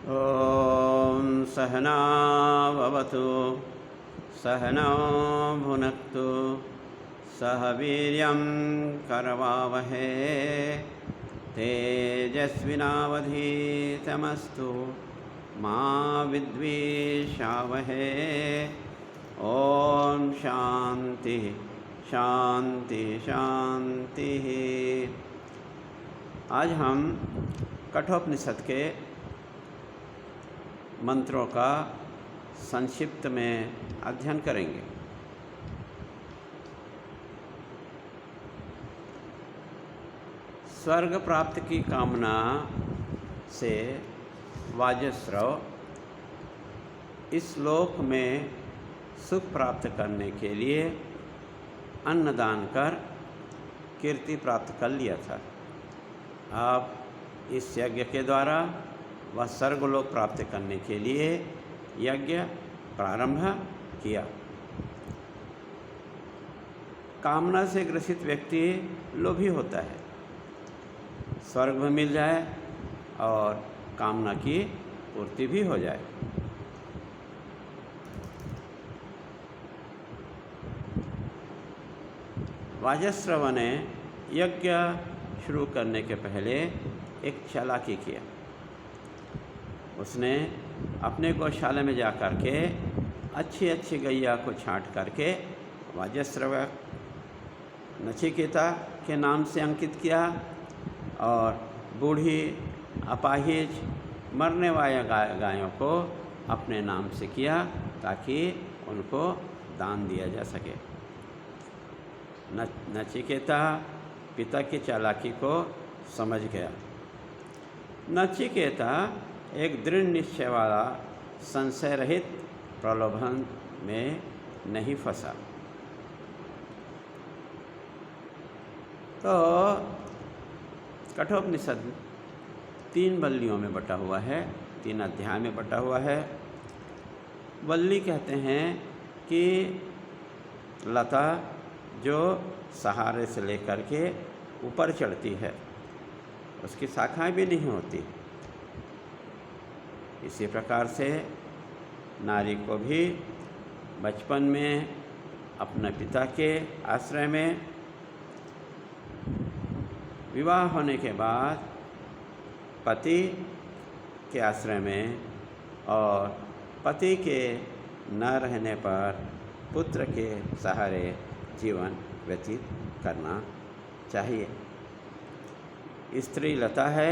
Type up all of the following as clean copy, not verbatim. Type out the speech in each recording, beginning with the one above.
ॐ सहना भवतु सहनौ भुनक्तु सह वीर्यं करवावहै तेजस्विनावधीतमस्तु मा विद्विषावहै। ओम शांति शांति शांति। आज हम कठोपनिषद के मंत्रों का संक्षिप्त में अध्ययन करेंगे। स्वर्ग प्राप्ति की कामना से वाजश्रव इस लोक में सुख प्राप्त करने के लिए अन्नदान कर कीर्ति प्राप्त कर लिया था। अब इस यज्ञ के द्वारा वह स्वर्गलोक प्राप्त करने के लिए यज्ञ प्रारंभ किया। कामना से ग्रसित व्यक्ति लोभी होता है, स्वर्ग में मिल जाए और कामना की पूर्ति भी हो जाए। वाजश्रव ने यज्ञ शुरू करने के पहले एक चालाकी किया। उसने अपने गौशाला में जा कर के अच्छी अच्छी गैया को छांट करके वाजश्रव नचिकेता के नाम से अंकित किया और बूढ़ी अपाहिज मरने वाले गायों को अपने नाम से किया ताकि उनको दान दिया जा सके। नचिकेता पिता की चालाकी को समझ गया। नचिकेता एक दृढ़ निश्चय वाला संशय रहित प्रलोभन में नहीं फंसा। तो कठोपनिषद 3 वल्लियों में बटा हुआ है, 3 अध्याय में बटा हुआ है। वल्ली कहते हैं कि लता जो सहारे से लेकर के ऊपर चढ़ती है, उसकी शाखाएं भी नहीं होती। इसी प्रकार से नारी को भी बचपन में अपने पिता के आश्रय में, विवाह होने के बाद पति के आश्रय में और पति के न रहने पर पुत्र के सहारे जीवन व्यतीत करना चाहिए। स्त्री लता है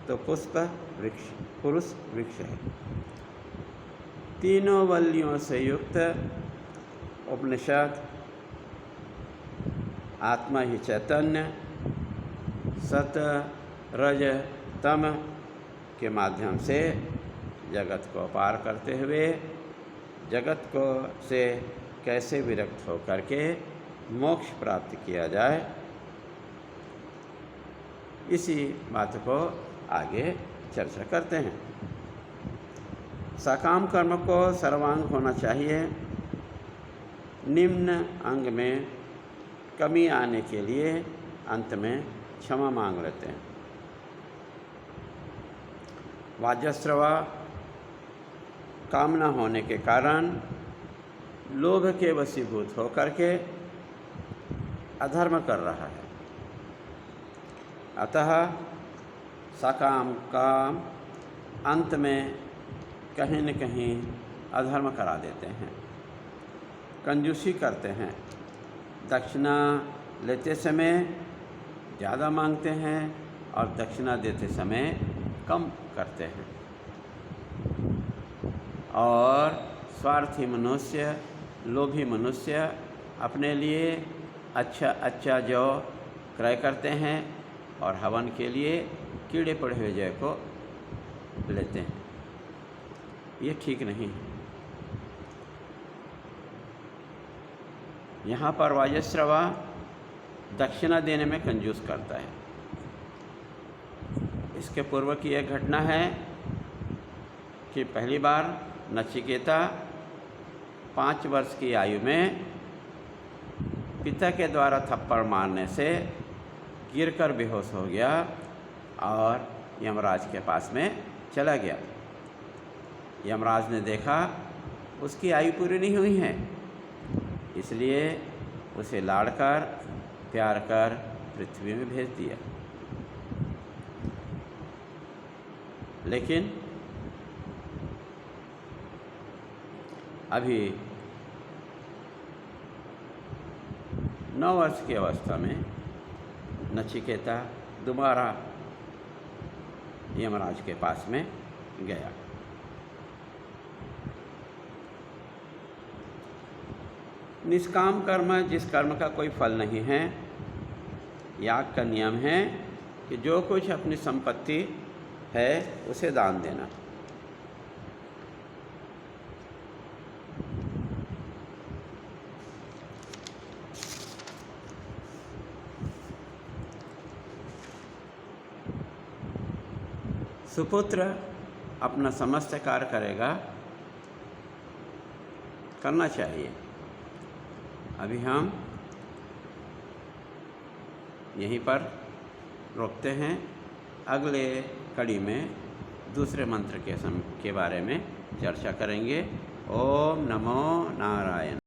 तो पुष्प वृक्ष पुरुष वृक्ष है। तीनों वल्लियों से युक्त उपनिषद आत्मा ही चैतन्य सत रज तम के माध्यम से जगत को पार करते हुए जगत को से कैसे विरक्त होकर के मोक्ष प्राप्त किया जाए, इसी बात को आगे चर्चा करते हैं। सकाम कर्म को सर्वांग होना चाहिए। निम्न अंग में कमी आने के लिए अंत में क्षमा मांग लेते हैं। वाजश्रवा कामना होने के कारण लोभ के वशीभूत होकर के अधर्म कर रहा है। अतः सकाम काम अंत में कहीं न कहीं अधर्म करा देते हैं, कंजूसी करते हैं। दक्षिणा लेते समय ज़्यादा मांगते हैं और दक्षिणा देते समय कम करते हैं। और स्वार्थी मनुष्य, लोभी मनुष्य अपने लिए अच्छा अच्छा जौ क्रय करते हैं और हवन के लिए कीड़े पड़े हुए जौ को लेते हैं। ये ठीक नहीं है। यहाँ पर वाजश्रवा दक्षिणा देने में कंजूस करता है। इसके पूर्व की एक घटना है कि पहली बार नचिकेता 5 वर्ष की आयु में पिता के द्वारा थप्पड़ मारने से गिरकर बेहोश हो गया और यमराज के पास में चला गया। यमराज ने देखा उसकी आयु पूरी नहीं हुई है, इसलिए उसे लाड़कर प्यार कर पृथ्वी में भेज दिया। लेकिन अभी 9 वर्ष की अवस्था में नचिकेता दोबारा यमराज के पास में गया। निष्काम कर्म जिस कर्म का कोई फल नहीं है, याग का नियम है कि जो कुछ अपनी संपत्ति है उसे दान देना। सुपुत्र अपना समस्त कार्य करेगा, करना चाहिए। अभी हम यहीं पर रोकते हैं। अगले कड़ी में दूसरे मंत्र के बारे में चर्चा करेंगे। ओम नमो नारायण।